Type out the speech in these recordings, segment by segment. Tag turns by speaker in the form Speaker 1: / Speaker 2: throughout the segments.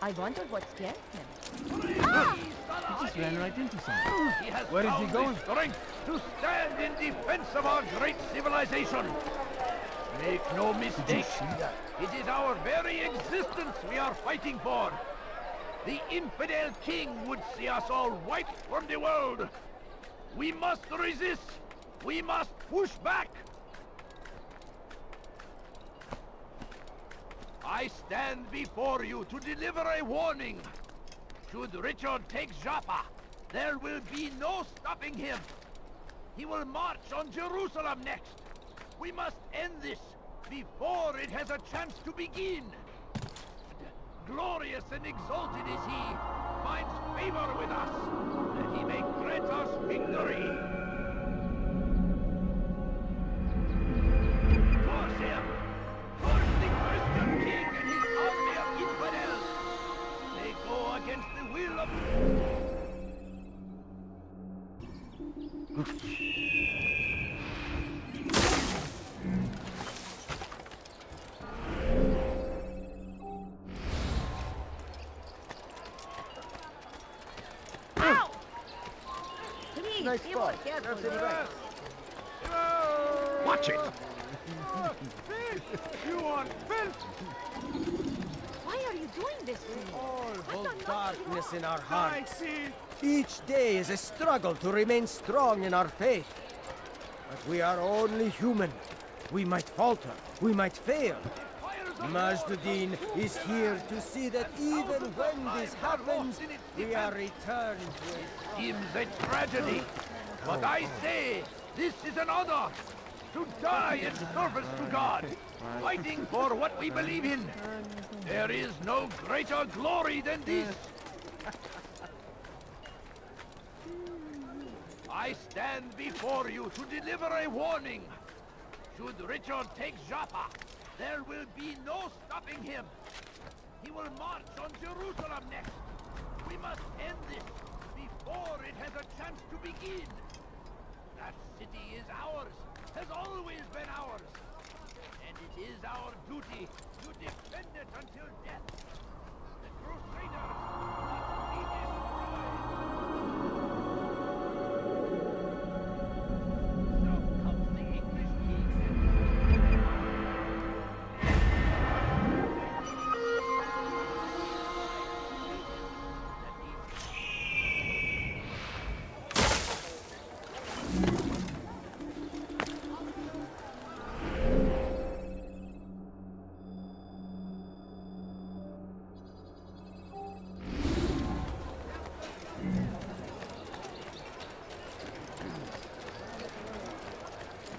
Speaker 1: I wonder what scared him.
Speaker 2: He just ran right into something. Where is he going?
Speaker 3: Strength to stand in defense of our great civilization. Make no mistake. It is our very existence we are fighting for. The infidel king would see us all wiped from the world. We must resist. We must push back. I stand before you to deliver a warning. Should Richard take Jaffa, there will be no stopping him. He will march on Jerusalem next. We must end this before it has a chance to begin. Glorious and exalted is he, finds favor with us, that he may grant us victory. Force him! Force the Christian king and his army of infidels! They go against the will of...
Speaker 1: Nice spot.
Speaker 3: Watch it!
Speaker 4: You are filth!
Speaker 1: Why are you doing this to me?
Speaker 5: All hold darkness in our
Speaker 4: I
Speaker 5: hearts.
Speaker 4: see.
Speaker 5: Each day is a struggle to remain strong in our faith. But we are only human. We might falter. We might fail. Majduddin is here to see that even when this happens, we are returned to it.
Speaker 3: Seems a tragedy, but I say this is an honor. To die in service to God, fighting for what we believe in. There is no greater glory than this. I stand before you to deliver a warning. Should Richard take Jaffa, there will be no stopping him. He will march on Jerusalem next. We must end this before it has a chance to begin. That city is ours, has always been ours. And it is our duty to defend it until death. The Crusaders must be destroyed. So comes the English king and...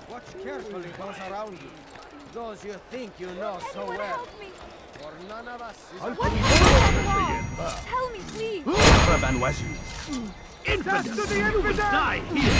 Speaker 5: Watch carefully those around you. Those you think you know so well.
Speaker 1: Help me!
Speaker 5: For none of us is...
Speaker 1: Help me, please!
Speaker 3: Infidels! You will die here!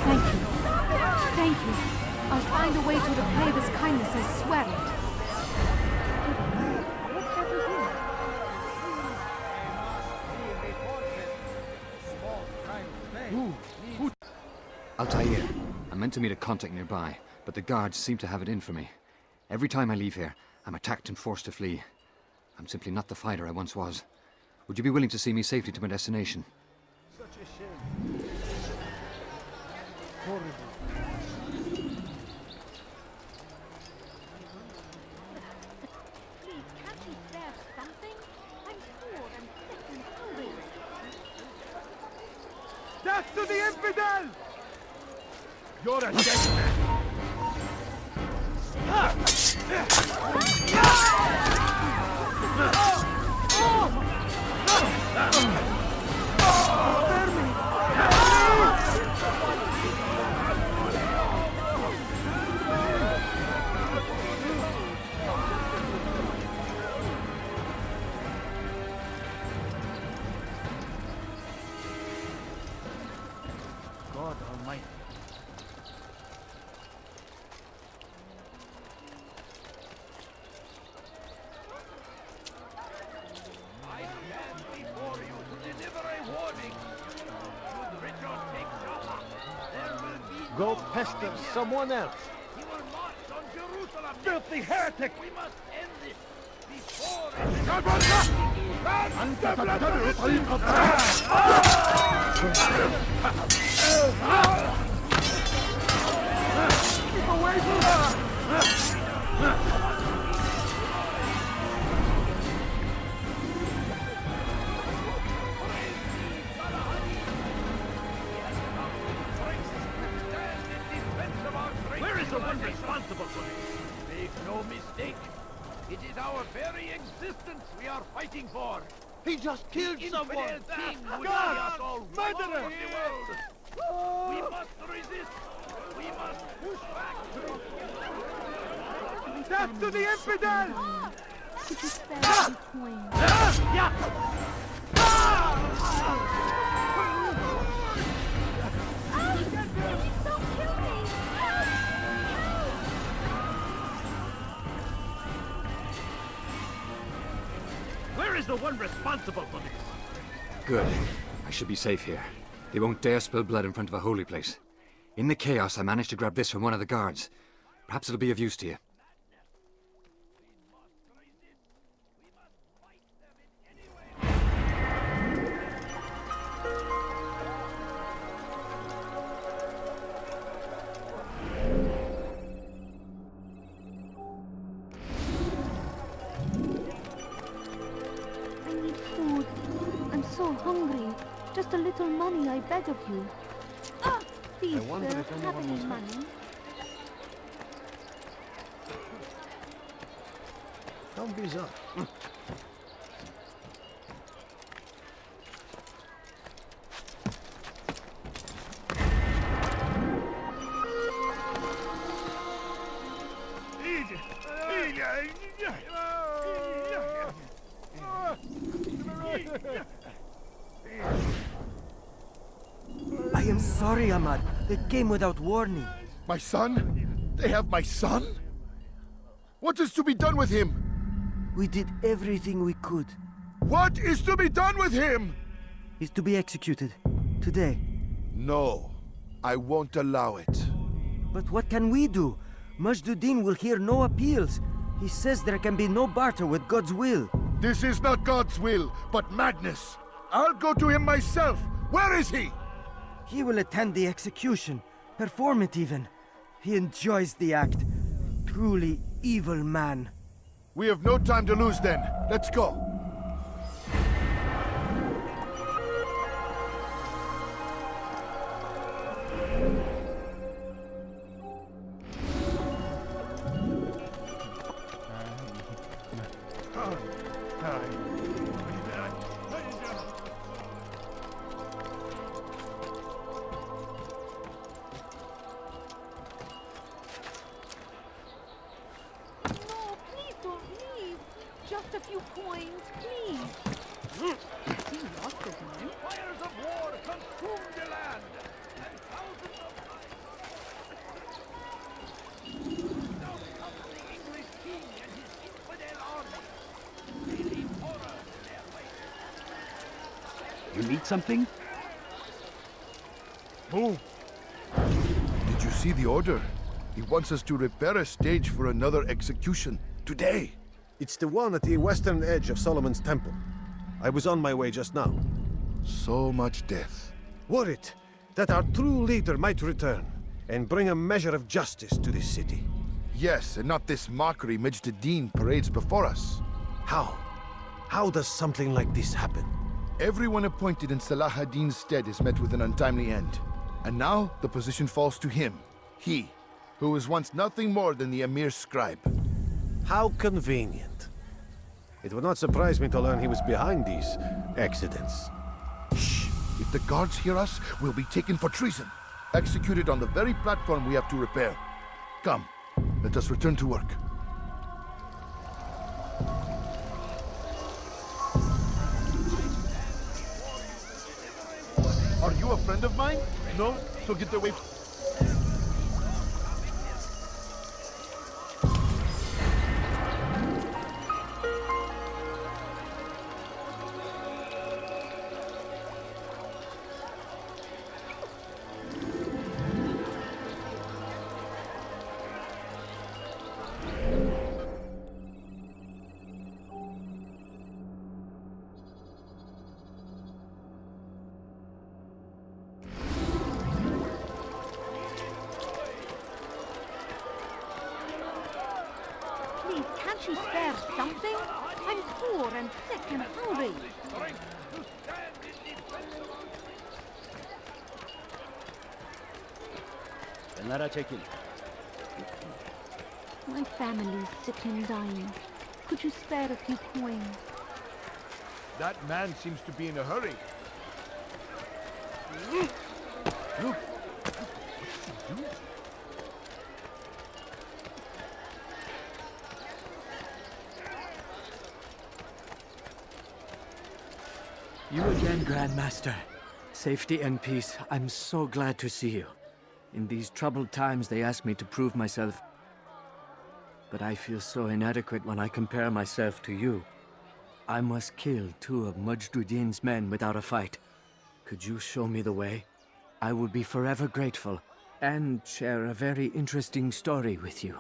Speaker 1: Thank you. Thank you. I'll find a way to repay this kindness, I swear it.
Speaker 4: Altair. I'm meant to meet a contact nearby, but the guards seem to have it in for me. Every time I leave here, I'm attacked and forced to flee. I'm simply not the fighter I once was. Would you be willing to see me safely to my destination?
Speaker 2: Such a shame. Horrible.
Speaker 1: Please, can't you spare something? I'm poor and sick and hungry.
Speaker 2: Death to the infidel! You're a dead man! God Almighty.
Speaker 3: I stand before you to deliver a warning. Should Richard take Jaffa, there will be
Speaker 2: Go
Speaker 3: no
Speaker 2: pester
Speaker 3: stopping him.
Speaker 2: someone else.
Speaker 3: He will march on Jerusalem.
Speaker 2: Filthy heretic!
Speaker 3: We must end this before it
Speaker 2: Where is the one responsible for this?
Speaker 3: Make no mistake. It is our very existence we are fighting for.
Speaker 2: He just killed someone!
Speaker 3: Infidel king would
Speaker 2: God!
Speaker 3: see us all
Speaker 2: Murderer!
Speaker 3: over the world. We must resist. We must push back.
Speaker 2: Death to the infidel!
Speaker 1: Could you spare some coin? Please don't kill me!
Speaker 2: Where is the one responsible for this?
Speaker 4: Good. I should be safe here. They won't dare spill blood in front of a holy place. In the chaos, I managed to grab this from one of the guards. Perhaps it'll be of use to you.
Speaker 1: I need food. I'm so hungry. Just a little money, I beg of you. Please,
Speaker 2: wonder
Speaker 1: sir,
Speaker 2: if anyone
Speaker 1: have any
Speaker 2: was hurt.
Speaker 1: money?
Speaker 2: Don't be so.
Speaker 5: I am sorry, Ahmad. They came without warning.
Speaker 6: My son? They have my son? What is to be done with him?
Speaker 5: We did everything we could.
Speaker 6: What is to be done with him?
Speaker 5: He's to be executed. Today.
Speaker 6: No, I won't allow it.
Speaker 5: But what can we do? Majduddin will hear no appeals. He says there can be no barter with God's will.
Speaker 6: This is not God's will, but madness. I'll go to him myself. Where is he?
Speaker 5: He will attend the execution. Perform it even. He enjoys the act. Truly evil man.
Speaker 6: We have no time to lose then. Let's go.
Speaker 1: No, please don't leave. Just a few coins, please. He lost his mind.
Speaker 3: Fires of war consume the land, and thousands of lives. Now comes the English king and his infidel army. They leave horror in their wake.
Speaker 2: You need something?
Speaker 6: Move! Did you see the order? He wants us to repair a stage for another execution. Today!
Speaker 7: It's the one at the western edge of Solomon's temple. I was on my way just now.
Speaker 6: So much death.
Speaker 7: Worried that our true leader might return and bring a measure of justice to this city.
Speaker 6: Yes, and not this mockery Majd ad-Din parades before us.
Speaker 7: How? How does something like this happen?
Speaker 6: Everyone appointed in Salah ad-Din's stead is met with an untimely end. And now the position falls to him. He, who was once nothing more than the Emir's scribe.
Speaker 7: How convenient. It would not surprise me to learn he was behind these accidents.
Speaker 6: Shh! If the guards hear us, we'll be taken for treason. Executed on the very platform we have to repair. Come, let us return to work. Are you a friend of mine? No? So get away.
Speaker 1: Please, can't you spare something? I'm poor and sick and hungry.
Speaker 3: Strength to stand in defense of our
Speaker 1: My family's sick and dying. Could you spare a few coins?
Speaker 6: That man seems to be in a hurry. Look! What's he doing?
Speaker 8: You again, Grand Master. Safety and peace. I'm so glad to see you. In these troubled times, they asked me to prove myself. But I feel so inadequate when I compare myself to you. I must kill 2 of Majd ad-Din's men without a fight. Could you show me the way? I will be forever grateful, and share a very interesting story with you.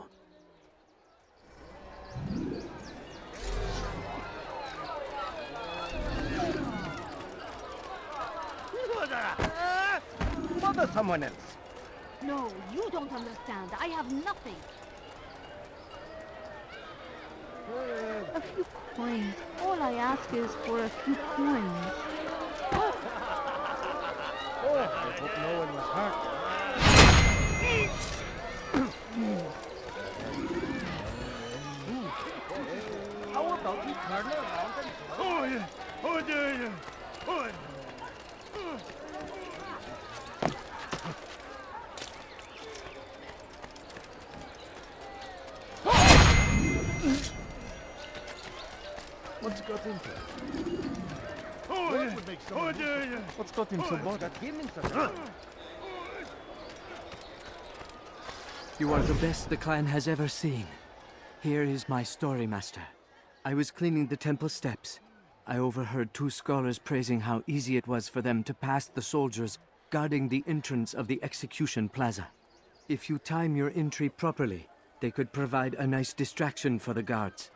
Speaker 2: Bother someone else.
Speaker 1: No, you don't understand. I have nothing. A few coins. All I ask is for a few coins.
Speaker 2: Oh, I hope no one was hurt. How about we turn around and...
Speaker 6: Oh, yeah! Oh, yeah, yeah! Oh, yeah.
Speaker 2: What's got into it?
Speaker 6: Oh,
Speaker 2: That
Speaker 6: yeah.
Speaker 2: would make
Speaker 6: Oh,
Speaker 2: someone...
Speaker 6: yeah, yeah.
Speaker 2: What's got him so bothered? Him in such...
Speaker 8: You are the best the clan has ever seen. Here is my story, Master. I was cleaning the temple steps. I overheard 2 scholars praising how easy it was for them to pass the soldiers guarding the entrance of the execution plaza. If you time your entry properly, they could provide a nice distraction for the guards.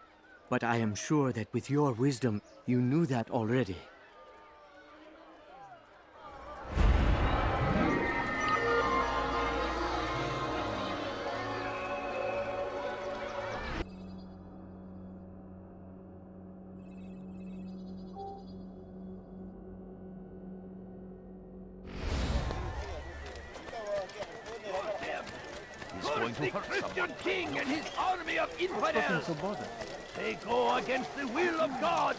Speaker 8: But I am sure that with your wisdom, you knew that already.
Speaker 3: The Christian king and his army of infidels.
Speaker 2: so bothered?
Speaker 3: They go against the will of God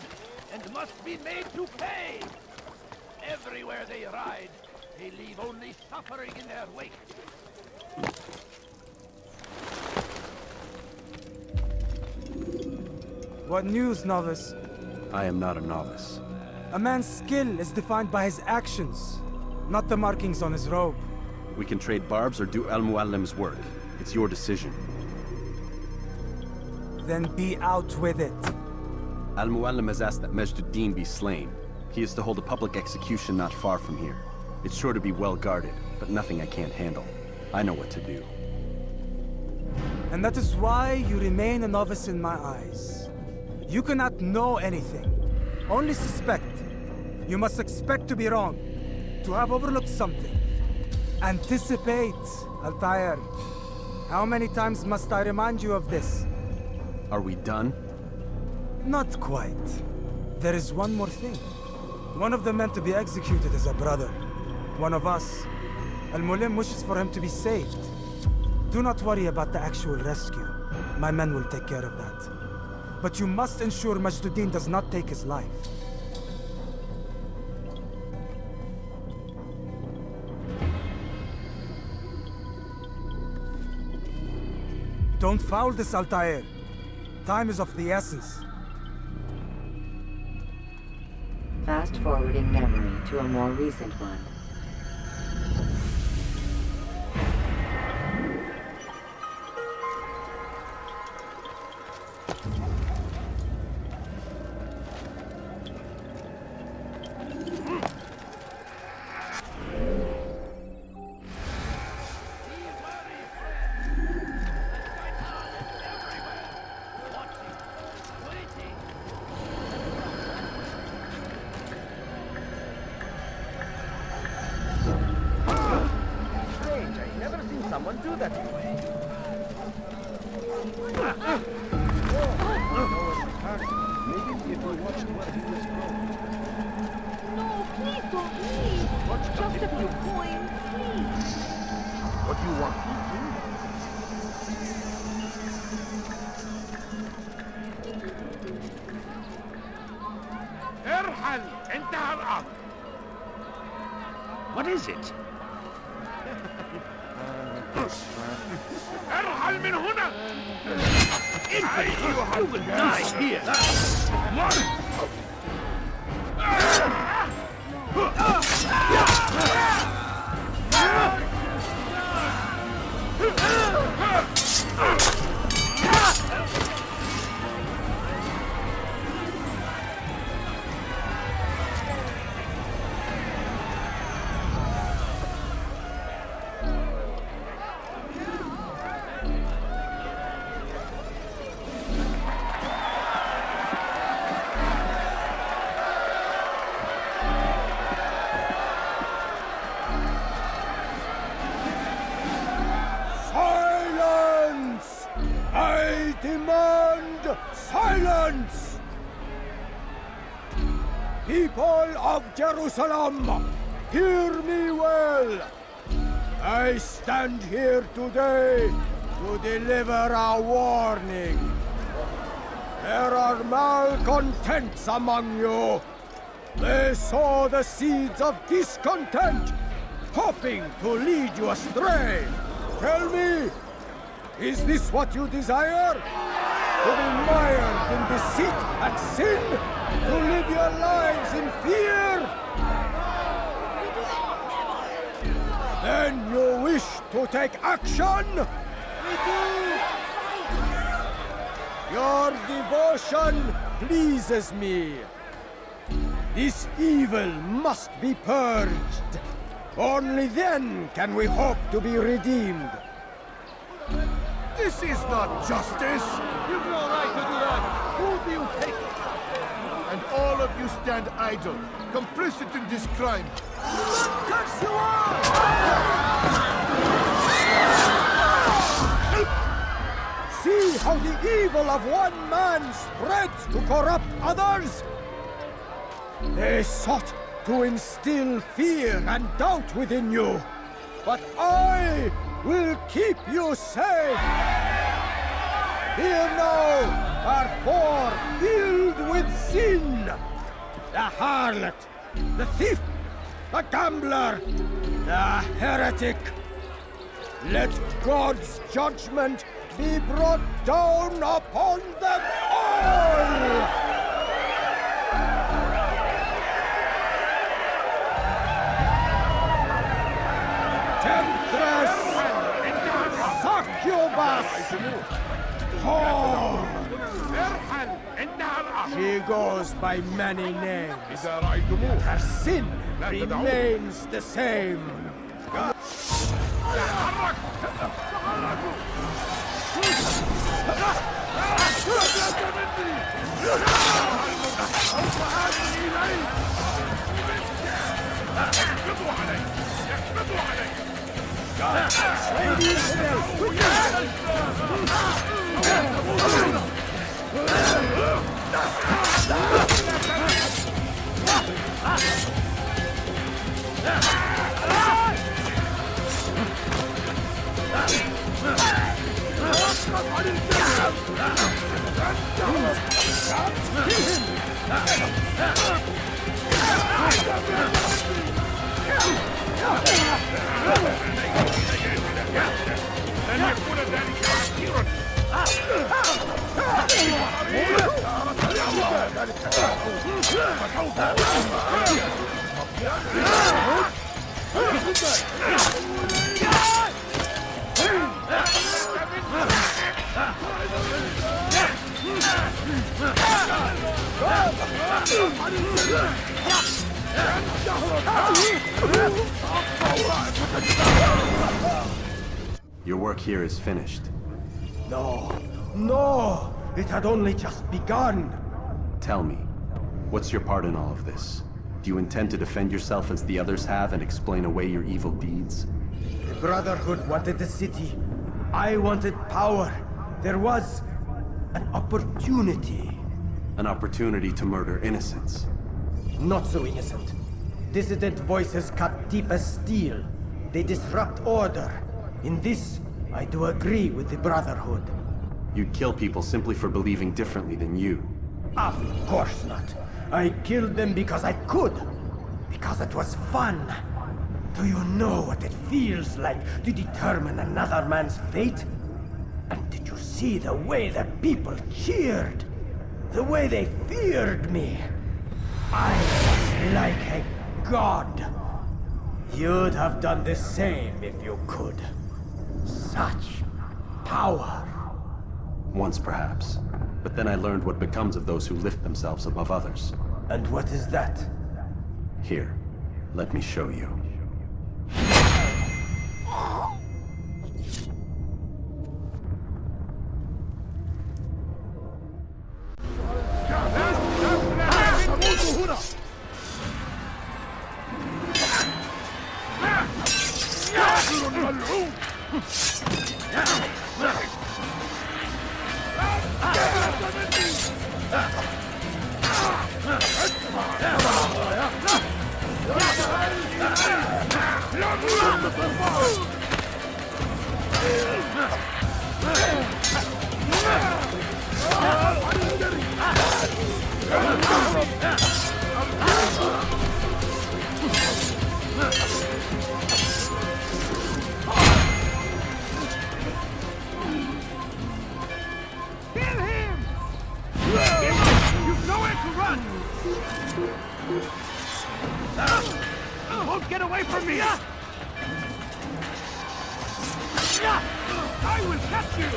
Speaker 3: and must be made to pay. Everywhere they ride, they leave only suffering in their wake.
Speaker 9: What news, novice?
Speaker 10: I am not a novice.
Speaker 9: A man's skill is defined by his actions, not the markings on his robe.
Speaker 10: We can trade barbs or do Al-Mualim's work. It's your decision.
Speaker 9: Then be out with it.
Speaker 10: Al-Mualim has asked that Majd-ud-Din be slain. He is to hold a public execution not far from here. It's sure to be well guarded, but nothing I can't handle. I know what to do.
Speaker 9: And that is why you remain a novice in my eyes. You cannot know anything, only suspect. You must expect to be wrong, to have overlooked something. Anticipate, Altair. How many times must I remind you of this?
Speaker 10: Are we done?
Speaker 9: Not quite. There is one more thing. One of the men to be executed is a brother. One of us. Al-Mualim wishes for him to be saved. Do not worry about the actual rescue. My men will take care of that. But you must ensure Majd-ud-Din does not take his life. Don't foul this, Altair. Time is of the essence.
Speaker 11: Fast-forwarding memory to a more recent one.
Speaker 3: What is it? You will die here!
Speaker 5: Silence! People of Jerusalem, hear me well. I stand here today to deliver a warning. There are malcontents among you. They sow the seeds of discontent, hoping to lead you astray. Tell me, is this what you desire? To be mired in deceit and sin? To live your lives in fear? Then you wish to take action? We do! Your devotion pleases me. This evil must be purged. Only then can we hope to be redeemed.
Speaker 6: This is not justice!
Speaker 3: You've no right to do that! Who do you take?
Speaker 6: And all of you stand idle, complicit in this crime.
Speaker 5: Curse you all! See how the evil of one man spreads to corrupt others? They sought to instill fear and doubt within you, but I will keep you safe. Here now are four filled with sin. The harlot, the thief, the gambler, the heretic. Let God's judgment be brought down upon them all! Temptress! Succubus! Whore! She goes by many names, but her sin remains the same.
Speaker 10: Your work here is finished.
Speaker 5: No, no! It had only just begun.
Speaker 10: Tell me, what's your part in all of this? Do you intend to defend yourself as the others have and explain away your evil deeds?
Speaker 5: The Brotherhood wanted the city. I wanted power. There was an opportunity.
Speaker 10: An opportunity to murder innocents.
Speaker 5: Not so innocent. Dissident voices cut deep as steel. They disrupt order. In this, I do agree with the Brotherhood.
Speaker 10: You'd kill people simply for believing differently than you.
Speaker 5: Of course not. I killed them because I could. Because it was fun. Do you know what it feels like to determine another man's fate? And did you see the way the people cheered? The way they feared me? I was like a god. You'd have done the same if you could. Such power.
Speaker 10: Once perhaps. But then I learned what becomes of those who lift themselves above others.
Speaker 5: And what is that?
Speaker 10: Here, let me show you.
Speaker 3: Get away from me! I will catch you!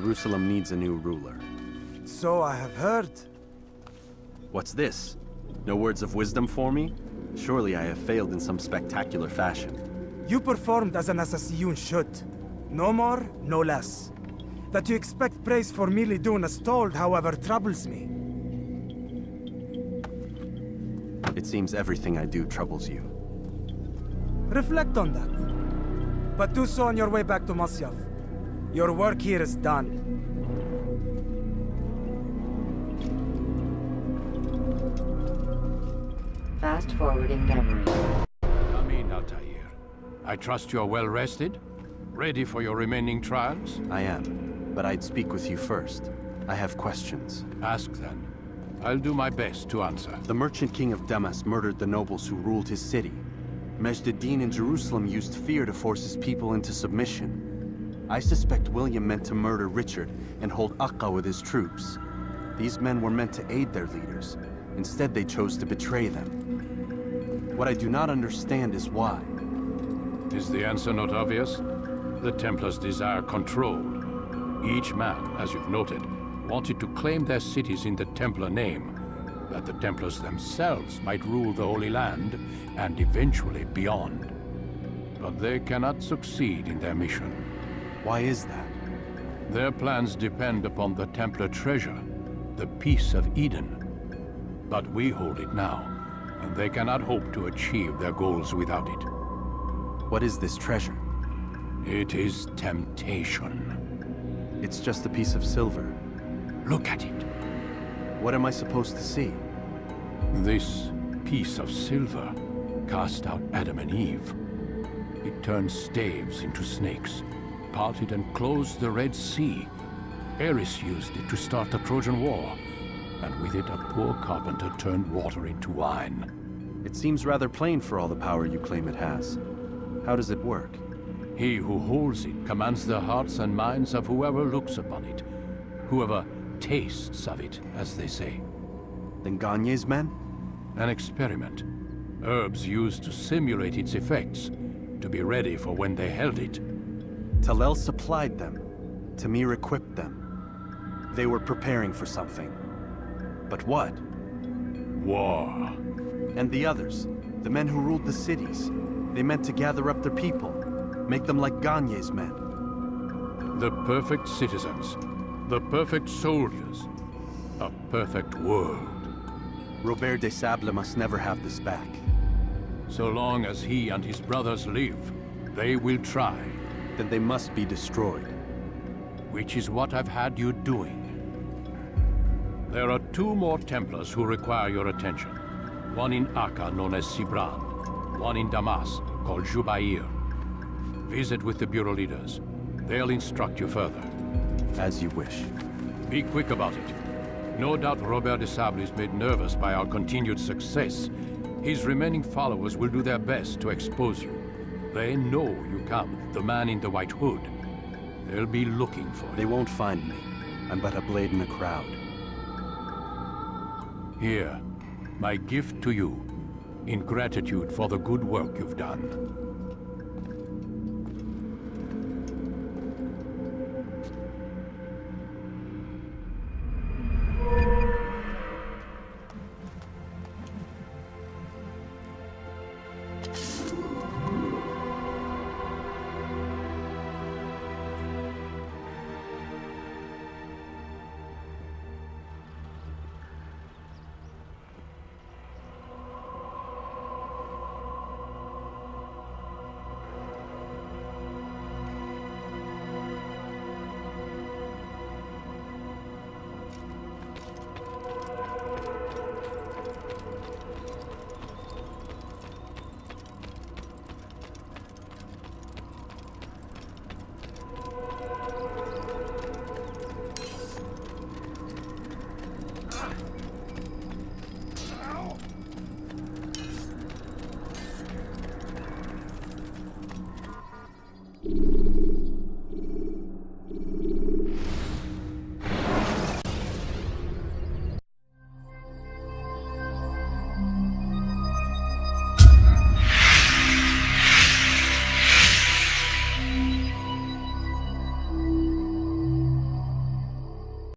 Speaker 10: Jerusalem needs a new ruler.
Speaker 9: So I have heard.
Speaker 10: What's this? No words of wisdom for me? Surely I have failed in some spectacular fashion.
Speaker 9: You performed as an assassin should. No more, no less. That you expect praise for merely doing as told, however, troubles me.
Speaker 10: It seems everything I do troubles you.
Speaker 9: Reflect on that. But do so on your way back to Masyaf. Your work here is done.
Speaker 11: Fast-forwarding memory.
Speaker 12: Come in, Altair. I trust you are well rested? Ready for your remaining trials?
Speaker 10: I am, but I'd speak with you first. I have questions.
Speaker 12: Ask then. I'll do my best to answer.
Speaker 10: The merchant king of Damas murdered the nobles who ruled his city. Majd ad-Din in Jerusalem used fear to force his people into submission. I suspect William meant to murder Richard and hold Akka with his troops. These men were meant to aid their leaders. Instead, they chose to betray them. What I do not understand is why.
Speaker 12: Is the answer not obvious? The Templars desire control. Each man, as you've noted, wanted to claim their cities in the Templar name, that the Templars themselves might rule the Holy Land, and eventually beyond. But they cannot succeed in their mission.
Speaker 10: Why is that?
Speaker 12: Their plans depend upon the Templar treasure, the Peace of Eden. But we hold it now, and they cannot hope to achieve their goals without it.
Speaker 10: What is this treasure?
Speaker 12: It is temptation.
Speaker 10: It's just a piece of silver.
Speaker 12: Look at it.
Speaker 10: What am I supposed to see?
Speaker 12: This piece of silver cast out Adam and Eve. It turned staves into snakes, parted and closed the Red Sea. Eris used it to start the Trojan War, and with it a poor carpenter turned water into wine.
Speaker 10: It seems rather plain for all the power you claim it has. How does it work?
Speaker 12: He who holds it commands the hearts and minds of whoever looks upon it, whoever tastes of it, as they say.
Speaker 10: Then Gagne's men?
Speaker 12: An experiment. Herbs used to simulate its effects, to be ready for when they held it.
Speaker 10: Talel supplied them. Tamir equipped them. They were preparing for something. But what?
Speaker 12: War.
Speaker 10: And the others, the men who ruled the cities, they meant to gather up their people, make them like Gagne's men.
Speaker 12: The perfect citizens, the perfect soldiers, a perfect world.
Speaker 10: Robert de Sablé must never have this back.
Speaker 12: So long as he and his brothers live, they will try.
Speaker 10: Then they must be destroyed.
Speaker 12: Which is what I've had you doing. There are 2 more Templars who require your attention. One in Akka, known as Sibran. One in Damas, called Jubair. Visit with the Bureau leaders. They'll instruct you further.
Speaker 10: As you wish.
Speaker 12: Be quick about it. No doubt Robert de Sablé is made nervous by our continued success. His remaining followers will do their best to expose you. They know you come, the man in the white hood. They'll be looking for you.
Speaker 10: They won't find me. I'm but a blade in the crowd.
Speaker 12: Here, my gift to you, in gratitude for the good work you've done.